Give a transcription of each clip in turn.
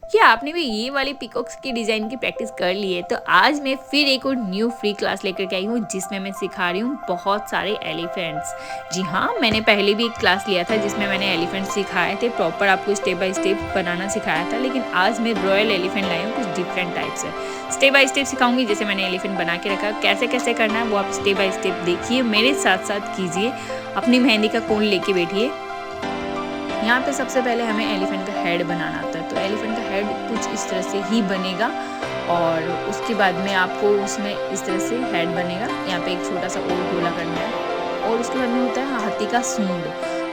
क्या आपने भी ये वाली पिकॉक्स की डिज़ाइन की प्रैक्टिस कर ली है? तो आज मैं फिर एक और न्यू फ्री क्लास लेकर के आई हूँ जिसमें मैं सिखा रही हूँ बहुत सारे एलिफेंट्स। जी हाँ, मैंने पहले भी एक क्लास लिया था जिसमें मैंने एलिफेंट्स सिखाए थे, प्रॉपर आपको स्टेप बाय स्टेप बनाना सिखाया था। लेकिन आज मैं रॉयल एलिफेंट लाई हूँ कुछ डिफरेंट टाइप से। स्टेप बाय स्टेप सिखाऊंगी, जैसे मैंने एलिफेंट बना के रखा, कैसे कैसे करना है वो आप स्टेप बाय स्टेप देखिए, मेरे साथ साथ कीजिए, अपनी मेहंदी का कोन लेके बैठिए। यहाँ पे सबसे पहले हमें एलिफेंट का हेड बनाना आता है, तो एलिफेंट का हेड कुछ इस तरह से ही बनेगा और उसके बाद में आपको उसमें इस तरह से हेड बनेगा। यहाँ पे एक छोटा सा और गोला करना है और उसके बाद में होता है हाथी का सूंड।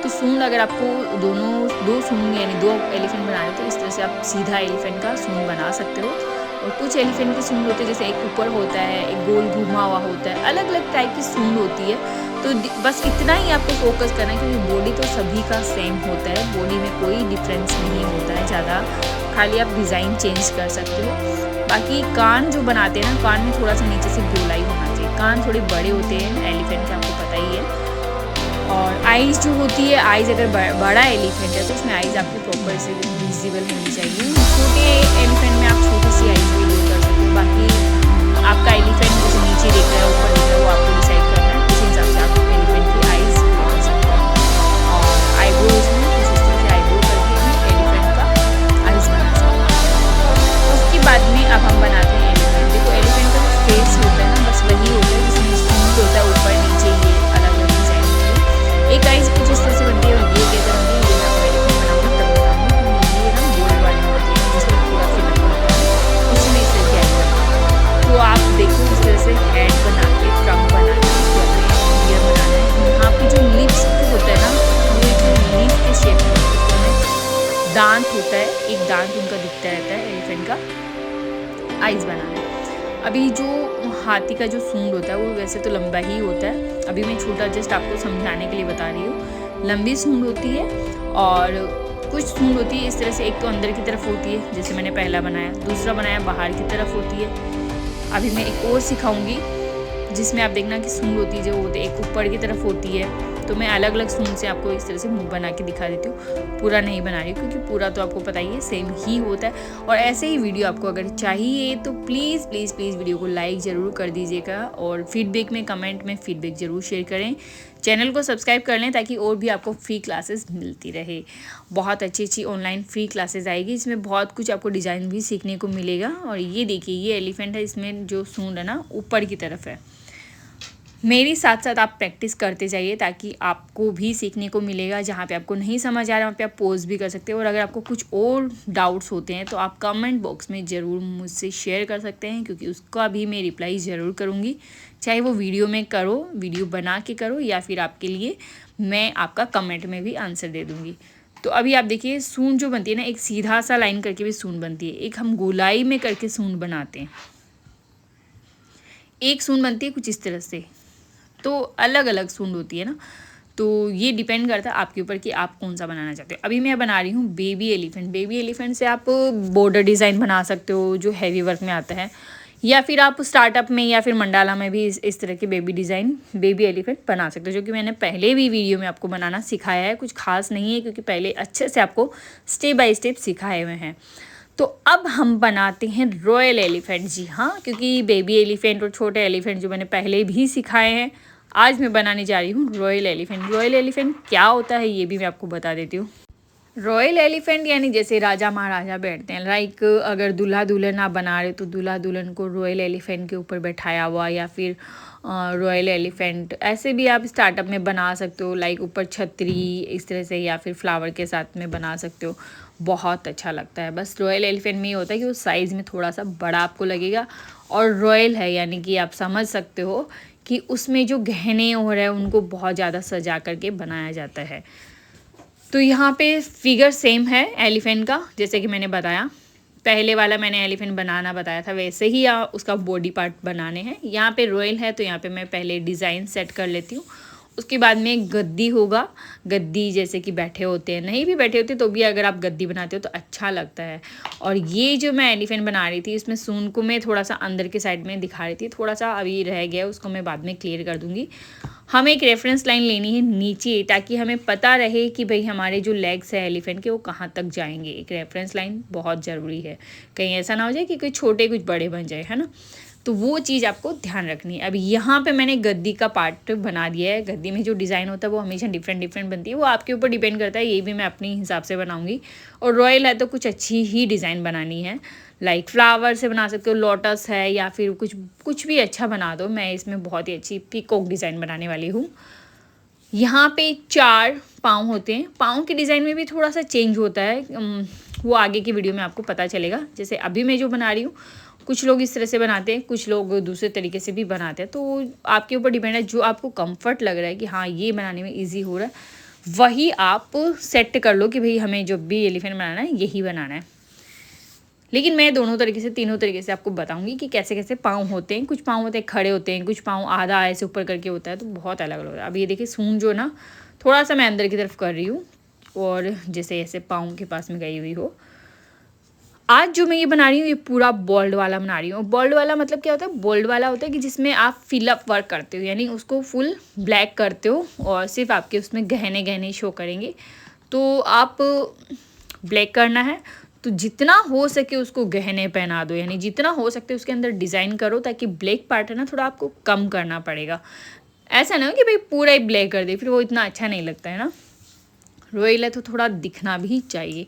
तो सूंड अगर आपको दो सूंड यानी दो एलिफेंट बनाने तो इस तरह से आप सीधा एलिफेंट का सूंड बना सकते हो। और कुछ एलिफेंट की सूंड होती है, जैसे एक ऊपर होता है, एक गोल घुमा हुआ होता है, अलग अलग टाइप की सूंड होती है। तो बस इतना ही आपको फोकस करना है क्योंकि बॉडी तो सभी का सेम होता है, बॉडी में कोई डिफरेंस नहीं होता है ज़्यादा, खाली आप डिज़ाइन चेंज कर सकते हो। बाकी कान जो बनाते हैं ना, कान में थोड़ा सा नीचे से गोलाई होना चाहिए, कान थोड़े बड़े होते हैं एलिफेंट के, आपको पता ही है। और आइज़ जो होती है, आइज़ अगर बड़ा एलिफेंट है तो उसमें आइज़ आपको प्रॉपर से विजिबल होनी चाहिए। छोटे एलिफेंट में आप छोटी सी आइज़ भी यूज कर सकते हो। बाकी आपका एलिफेंट जैसे नीचे दिख रहा है ऊपर दिख रहा है वो आपको डिसाइड करना है, उस हिसाब से आप एलिफेंट की आइज़ कर सकते हो। और आईब्रोज में कुछ इस तरह से आईब्रो करके हम एलिफेंट का आइज़ बना सकते हैं। उसके बाद में अब हम बनाते हैं एलिफेंट। देखो एलिफेंट का जो फेस होता है ना, बस वही होता है जिसमें सूंड होता है ऊपर नीचे, ये अलग अलग डिजाइन होती है। एक आइज़ कुछ इस तरह से बनती है और ये कैसे बनती है ये मैं आपको एलिफेंट बनाऊंगी तब बताऊंगी। ये ना गोल वाली होती है जिसमें पूरा फिलअप होता है, उसमें इस तरह की आइज़ बनती है। तो आप देखो इस तरह से हेड बना के, ट्रंक बना के, उसके बाद ईयर बनाना है। यहाँ पे जो लिप्स होता है ना, वो एक लीफ के शेप में होता है, दांत होता है, एक दांत उनका दिखता रहता है एलिफेंट का, आइज़ बनाना है। अभी जो हाथी का जो सूंड होता है वो वैसे तो लंबा ही होता है, अभी मैं छोटा जस्ट आपको समझाने के लिए बता रही हूँ। लंबी सूंड होती है और कुछ सूंड होती है इस तरह से, एक तो अंदर की तरफ होती है जैसे मैंने पहला बनाया, दूसरा बनाया बाहर की तरफ होती है। अभी मैं एक और सिखाऊंगी जिसमें आप देखना कि सूंड होती है जो होती है एक ऊपर की तरफ होती है। तो मैं अलग अलग सूंड से आपको इस तरह से मुंह बना के दिखा देती हूँ, पूरा नहीं बना रही क्योंकि पूरा तो आपको पता ही है सेम ही होता है। और ऐसे ही वीडियो आपको अगर चाहिए तो प्लीज़ प्लीज़ प्लीज़ वीडियो को लाइक ज़रूर कर दीजिएगा और फीडबैक में कमेंट में फीडबैक ज़रूर शेयर करें। चैनल को सब्सक्राइब कर लें ताकि और भी आपको फ्री क्लासेस मिलती रहे। बहुत अच्छी अच्छी ऑनलाइन फ्री क्लासेस आएगी, इसमें बहुत कुछ आपको डिज़ाइन भी सीखने को मिलेगा। और ये देखिए ये एलिफेंट है, इसमें जो सूंड है ना ऊपर की तरफ है। मेरी साथ साथ आप प्रैक्टिस करते जाइए ताकि आपको भी सीखने को मिलेगा। जहाँ पे आपको नहीं समझ आ रहा वहाँ पे आप पोज भी कर सकते हो। और अगर आपको कुछ और डाउट्स होते हैं तो आप कमेंट बॉक्स में ज़रूर मुझसे शेयर कर सकते हैं क्योंकि उसका भी मैं रिप्लाई ज़रूर करूँगी, चाहे वो वीडियो में करो, वीडियो बना के करो, या फिर आपके लिए मैं आपका कमेंट में भी आंसर दे दूँगी। तो अभी आप देखिए सूंड जो बनती है ना, एक सीधा सा लाइन करके भी सूंड बनती है, एक हम गोलाई में करके सूंड बनाते हैं, एक सूंड बनती है कुछ इस तरह से। तो अलग अलग सूंड होती है ना, तो ये डिपेंड करता है आपके ऊपर कि आप कौन सा बनाना चाहते हो। अभी मैं बना रही हूँ बेबी एलिफेंट। बेबी एलिफेंट से आप बॉर्डर डिज़ाइन बना सकते हो जो हैवी वर्क में आता है, या फिर आप स्टार्टअप में या फिर मंडाला में भी इस तरह के बेबी डिज़ाइन बेबी एलिफेंट बना सकते हो, जो कि मैंने पहले भी वीडियो में आपको बनाना सिखाया है। कुछ खास नहीं है क्योंकि पहले अच्छे से आपको स्टेप बाय स्टेप सिखाए हुए हैं। तो अब हम बनाते हैं रॉयल एलिफेंट। जी हाँ, क्योंकि बेबी एलिफेंट और छोटे एलिफेंट जो मैंने पहले भी सिखाए हैं, आज मैं बनाने जा रही हूँ रॉयल एलिफेंट। रॉयल एलिफेंट क्या होता है ये भी मैं आपको बता देती हूँ। रॉयल एलिफेंट यानी जैसे राजा महाराजा बैठते हैं, लाइक अगर दूल्हा दुल्हन आप बना रहे हो तो दूल्हा दुल्हन को रॉयल एलिफेंट के ऊपर बैठाया हुआ, या फिर रॉयल एलिफेंट ऐसे भी आप स्टार्टअप में बना सकते हो, लाइक ऊपर छतरी इस तरह से, या फिर फ्लावर के साथ में बना सकते हो, बहुत अच्छा लगता है। बस रॉयल एलिफेंट में ये होता है कि वो साइज़ में थोड़ा सा बड़ा आपको लगेगा, और रॉयल है यानी कि आप समझ सकते हो कि उसमें जो गहने हो रहे हैं उनको बहुत ज़्यादा सजा करके बनाया जाता है। तो यहाँ पे फिगर सेम है एलिफेंट का, जैसे कि मैंने बताया पहले वाला मैंने एलिफेंट बनाना बताया था, वैसे ही उसका बॉडी पार्ट बनाने हैं। यहाँ पे रॉयल है तो यहाँ पे मैं पहले डिज़ाइन सेट कर लेती हूँ। उसके बाद में गद्दी होगा, गद्दी जैसे कि बैठे होते हैं, नहीं भी बैठे होते तो भी अगर आप गद्दी बनाते हो तो अच्छा लगता है। और ये जो मैं एलिफेंट बना रही थी इसमें सूंड को मैं थोड़ा सा अंदर के साइड में दिखा रही थी, थोड़ा सा अभी रह गया उसको मैं बाद में क्लियर कर दूँगी। हमें एक रेफरेंस लाइन लेनी है नीचे, ताकि हमें पता रहे कि भाई हमारे जो लेग्स है एलिफेंट के वो कहाँ तक जाएंगे। एक रेफरेंस लाइन बहुत ज़रूरी है, कहीं ऐसा ना हो जाए कि कोई छोटे कुछ बड़े बन जाए, है ना। तो वो चीज़ आपको ध्यान रखनी है। अब यहाँ पे मैंने गद्दी का पार्ट बना दिया है। गद्दी में जो डिज़ाइन होता है वो हमेशा डिफरेंट डिफरेंट बनती है, वो आपके ऊपर डिपेंड करता है। ये भी मैं अपने हिसाब से बनाऊँगी, और रॉयल है तो कुछ अच्छी ही डिज़ाइन बनानी है। लाइक फ्लावर से बना सकते हो, लोटस है, या फिर कुछ भी अच्छा बना दो। मैं इसमें बहुत ही अच्छी पीकॉक डिज़ाइन बनाने वाली हूँ। यहाँ पे 4 पाँव होते हैं। पाँव के डिज़ाइन में भी थोड़ा सा चेंज होता है, वो आगे की वीडियो में आपको पता चलेगा। जैसे अभी मैं जो बना रही हूँ, कुछ लोग इस तरह से बनाते हैं, कुछ लोग दूसरे तरीके से भी बनाते हैं। तो आपके ऊपर डिपेंड है, जो आपको कंफर्ट लग रहा है कि हाँ ये बनाने में ईजी हो रहा है, वही आप सेट कर लो कि भाई हमें जब भी एलिफेंट बनाना है यही बनाना है। लेकिन मैं दोनों तरीके से, तीनों तरीके से आपको बताऊंगी कि कैसे कैसे पाँव होते हैं। कुछ पाँव होते हैं खड़े होते हैं, कुछ पाँव आधा ऐसे ऊपर करके होता है, तो बहुत अलग अलग होता है। अब ये देखिए सूंड जो ना थोड़ा सा मैं अंदर की तरफ कर रही हूँ, और जैसे ऐसे पाँव के पास में गई हुई हो। आज जो मैं ये बना रही हूँ ये पूरा बोल्ड वाला बना रही हूँ। बोल्ड वाला मतलब क्या होता है? बोल्ड वाला होता है कि जिसमें आप फिलअप वर्क करते हो, यानी उसको फुल ब्लैक करते हो और सिर्फ आपके उसमें गहने गहने शो करेंगे। तो आप ब्लैक करना है तो जितना हो सके उसको गहने पहना दो, यानी जितना हो सकते उसके अंदर डिज़ाइन करो, ताकि ब्लैक पार्ट है ना थोड़ा आपको कम करना पड़ेगा। ऐसा ना हो कि भाई पूरा ही ब्लैक कर दे, फिर वो इतना अच्छा नहीं लगता है ना। रॉयल है तो थोड़ा दिखना भी चाहिए।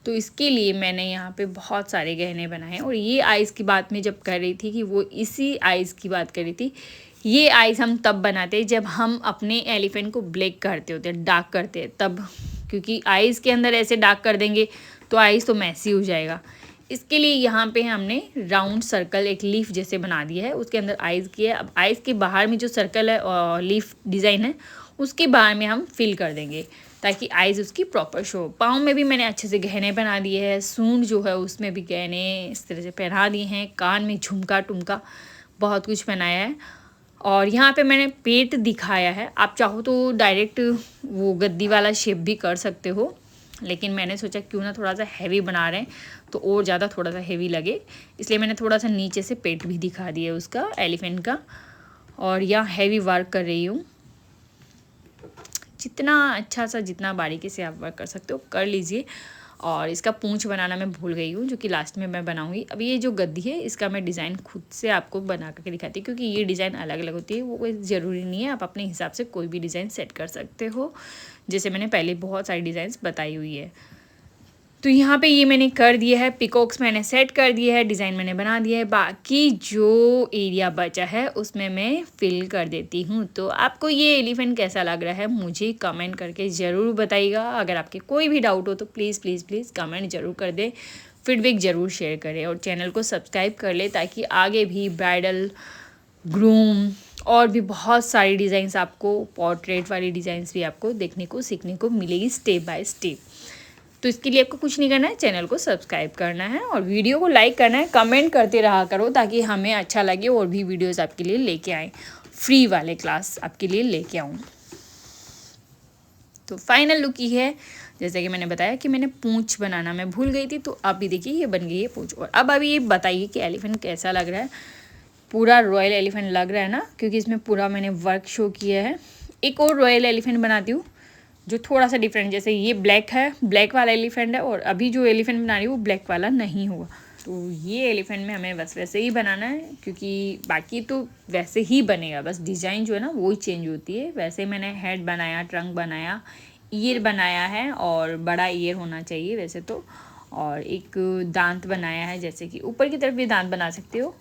तो इसके लिए मैंने यहाँ पे बहुत सारे गहने बनाए हैं। और ये आइज़ की बात मैं जब कर रही थी कि वो इसी आइज़ की बात कर रही थी, ये आइज़ हम तब बनाते हैं जब हम अपने एलिफेंट को ब्लैक करते होते हैं, डार्क करते हैं तब। क्योंकि आइज़ के अंदर ऐसे डार्क कर देंगे तो आइज़ तो मैसी हो जाएगा। इसके लिए यहाँ पे हमने राउंड सर्कल एक लीफ जैसे बना दिया है, उसके अंदर आइज़ की है। अब आइज़ के बाहर में जो सर्कल है और लीफ डिज़ाइन है, उसके बाहर में हम फिल कर देंगे ताकि आइज़ उसकी प्रॉपर शो। पाँव में भी मैंने अच्छे से गहने बना दिए हैं। सूंड जो है उसमें भी गहने इस तरह से पहना दिए हैं। कान में झुमका टुमका बहुत कुछ बनाया है। और यहाँ पे मैंने पेट दिखाया है। आप चाहो तो डायरेक्ट वो गद्दी वाला शेप भी कर सकते हो, लेकिन मैंने सोचा क्यों ना थोड़ा सा हैवी बना रहे हैं तो और ज़्यादा थोड़ा सा हैवी लगे, इसलिए मैंने थोड़ा सा नीचे से पेट भी दिखा दिया उसका, एलिफेंट का। और यहाँ हैवी वर्क कर रही हूँ। जितना अच्छा सा, जितना बारीकी से आप वर्क कर सकते हो कर लीजिए। और इसका पूंछ बनाना मैं भूल गई हूँ, जो कि लास्ट में मैं बनाऊँगी। अब ये जो गद्दी है इसका मैं डिज़ाइन खुद से आपको बना करके दिखाती हूँ, क्योंकि ये डिज़ाइन अलग अलग होती है, वो कोई ज़रूरी नहीं है। आप अपने हिसाब से कोई भी डिज़ाइन सेट कर सकते हो, जैसे मैंने पहले बहुत सारी डिज़ाइंस बताई हुई है। तो यहाँ पे ये मैंने कर दिया है, पिकॉक्स मैंने सेट कर दिया है, डिज़ाइन मैंने बना दिया है। बाकी जो एरिया बचा है उसमें मैं फिल कर देती हूँ। तो आपको ये एलिफेंट कैसा लग रहा है मुझे कमेंट करके ज़रूर बताइएगा। अगर आपके कोई भी डाउट हो तो प्लीज़ प्लीज़ प्लीज़ कमेंट ज़रूर कर दें, फीडबैक ज़रूर शेयर करें, और चैनल को सब्सक्राइब कर ले ताकि आगे भी ब्राइडल, ग्रूम और भी बहुत सारी डिज़ाइंस आपको, पोर्ट्रेट वाली डिज़ाइंस भी आपको देखने को सीखने को मिलेगी स्टेप बाय स्टेप। तो इसके लिए आपको कुछ नहीं करना है, चैनल को सब्सक्राइब करना है और वीडियो को लाइक करना है, कमेंट करते रहा करो ताकि हमें अच्छा लगे और भी वीडियोस आपके लिए लेके आएँ, फ्री वाले क्लास आपके लिए लेके आऊँ। तो फाइनल लुक ही है, जैसे कि मैंने बताया कि मैंने पूंछ बनाना मैं भूल गई थी, तो अभी देखिए ये बन गई है पूंछ। और अब अभी ये बताइए कि एलिफेंट कैसा लग रहा है। पूरा रॉयल एलिफेंट लग रहा है ना, क्योंकि इसमें पूरा मैंने वर्क शो किया है। एक और रॉयल एलिफेंट बनाती हूँ जो थोड़ा सा डिफरेंट, जैसे ये ब्लैक है, ब्लैक वाला एलिफेंट है, और अभी जो एलिफेंट बना रही हूँ वो ब्लैक वाला नहीं हुआ। तो ये एलिफेंट में हमें बस वैसे ही बनाना है, क्योंकि बाकी तो वैसे ही बनेगा, बस डिज़ाइन जो है ना वो ही चेंज होती है। वैसे मैंने हेड बनाया, ट्रंक बनाया, ईयर बनाया है, और बड़ा ईयर होना चाहिए वैसे तो, और एक दांत बनाया है, जैसे कि ऊपर की तरफ भी दांत बना सकते हो,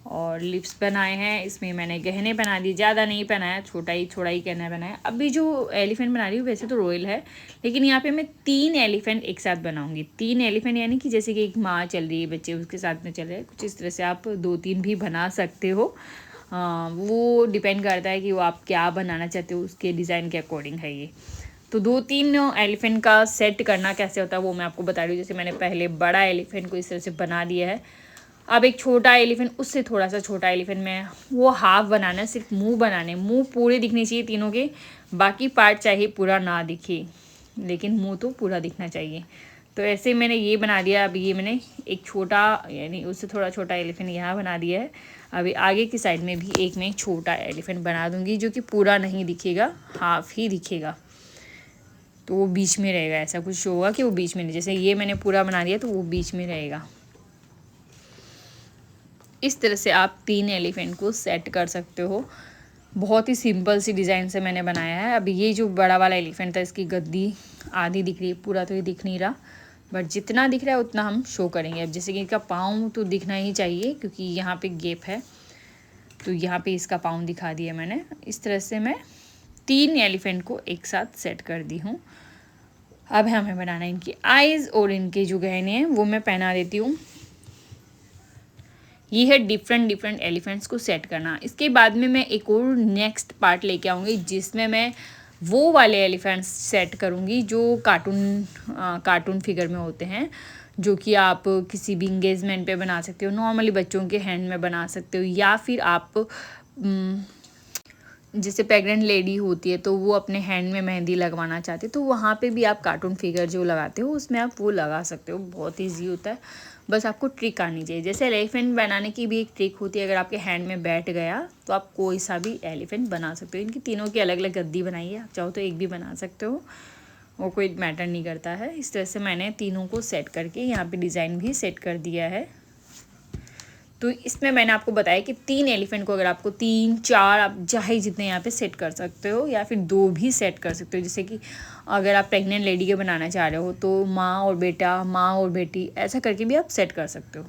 और लिप्स बनाए हैं। इसमें मैंने गहने बना दिए, ज़्यादा नहीं बनाया, छोटा ही गहना बनाया। अभी जो एलिफेंट बना रही हूँ वैसे तो रॉयल है, लेकिन यहाँ पे मैं 3 एलिफेंट एक साथ बनाऊँगी। 3 एलिफेंट यानी कि जैसे कि एक माँ चल रही है, बच्चे उसके साथ में चल रहे हैं, कुछ इस तरह से आप 2-3 भी बना सकते हो। वो डिपेंड करता है कि वो आप क्या बनाना चाहते हो, उसके डिज़ाइन के अकॉर्डिंग है ये। तो 2-3 एलिफेंट का सेट करना कैसे होता है वो मैं आपको बता रही हूँ। जैसे मैंने पहले बड़ा एलिफेंट को इस तरह से बना दिया है, अब एक छोटा एलिफेंट, उससे थोड़ा सा छोटा एलिफेंट में वो हाफ बनाना है, सिर्फ मुंह बनाने, मुंह पूरे दिखने चाहिए तीनों के, बाकी पार्ट चाहे पूरा ना दिखे, लेकिन मुंह तो पूरा दिखना चाहिए। तो ऐसे मैंने ये बना दिया। अभी ये मैंने एक छोटा यानी उससे थोड़ा छोटा एलिफेंट यहाँ बना दिया है। अभी आगे की साइड में भी एक मैं छोटा एलिफेंट बना दूँगी, जो कि पूरा नहीं दिखेगा, हाफ ही दिखेगा। तो वो बीच में रहेगा, ऐसा कुछ होगा कि वो बीच में नहीं, जैसे ये मैंने पूरा बना दिया तो वो बीच में रहेगा। इस तरह से आप 3 एलिफेंट को सेट कर सकते हो। बहुत ही सिंपल सी डिज़ाइन से मैंने बनाया है। अभी ये जो बड़ा वाला एलिफेंट था, इसकी गद्दी आधी दिख रही है, पूरा तो ये दिख नहीं रहा, बट जितना दिख रहा है उतना हम शो करेंगे। अब जैसे कि इसका पाँव तो दिखना ही चाहिए क्योंकि यहाँ पे गैप है, तो यहाँ पे इसका पाँव दिखा दिया मैंने। इस तरह से मैं 3 एलिफेंट को एक साथ सेट कर दी हूँ। अब हमें बनाना है इनकी आइज़ और इनके जो गहने हैं वो मैं पहना देती हूँ। ये है डिफरेंट एलिफेंट्स को सेट करना। इसके बाद में मैं एक और नेक्स्ट पार्ट लेके आऊँगी जिसमें मैं वो वाले एलिफेंट्स सेट करूँगी जो कार्टून फिगर में होते हैं, जो कि आप किसी भी इंगेजमेंट पे बना सकते हो, नॉर्मली बच्चों के हैंड में बना सकते हो, या फिर आप जैसे प्रेग्नेंट लेडी होती है तो वो अपने हैंड में मेहंदी लगवाना चाहती है, तो वहाँ पे भी आप कार्टून फिगर जो लगाते हो उसमें आप वो लगा सकते हो। बहुत ईजी होता है, बस आपको ट्रिक आनी चाहिए। जैसे एलिफेंट बनाने की भी एक ट्रिक होती है, अगर आपके हैंड में बैठ गया तो आप कोई सा भी एलिफेंट बना सकते हो। इनकी तीनों की अलग अलग गद्दी बनाइए, आप चाहो तो एक भी बना सकते हो, वो कोई मैटर नहीं करता है। इस तरह से मैंने तीनों को सेट करके यहाँ पे डिज़ाइन भी सेट कर दिया है। तो इसमें मैंने आपको बताया कि 3 एलिफेंट को अगर आपको 3, 4 आप चाहे जितने यहाँ पे सेट कर सकते हो, या फिर 2 भी सेट कर सकते हो। जैसे कि अगर आप प्रेग्नेंट लेडी के बनाना चाह रहे हो तो माँ और बेटा, माँ और बेटी, ऐसा करके भी आप सेट कर सकते हो।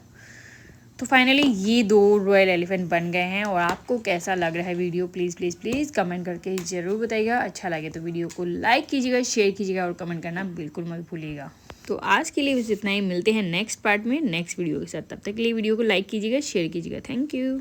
तो फाइनली ये 2 रॉयल एलिफेंट बन गए हैं। और आपको कैसा लग रहा है वीडियो, प्लीज़ कमेंट करके ज़रूर बताइएगा। अच्छा लगे तो वीडियो को लाइक कीजिएगा, शेयर कीजिएगा और कमेंट करना बिल्कुल मत भूलिएगा। तो आज के लिए बस इतना ही, मिलते हैं नेक्स्ट पार्ट में नेक्स्ट वीडियो के साथ। तब तक के लिए वीडियो को लाइक कीजिएगा, शेयर कीजिएगा। Thank you.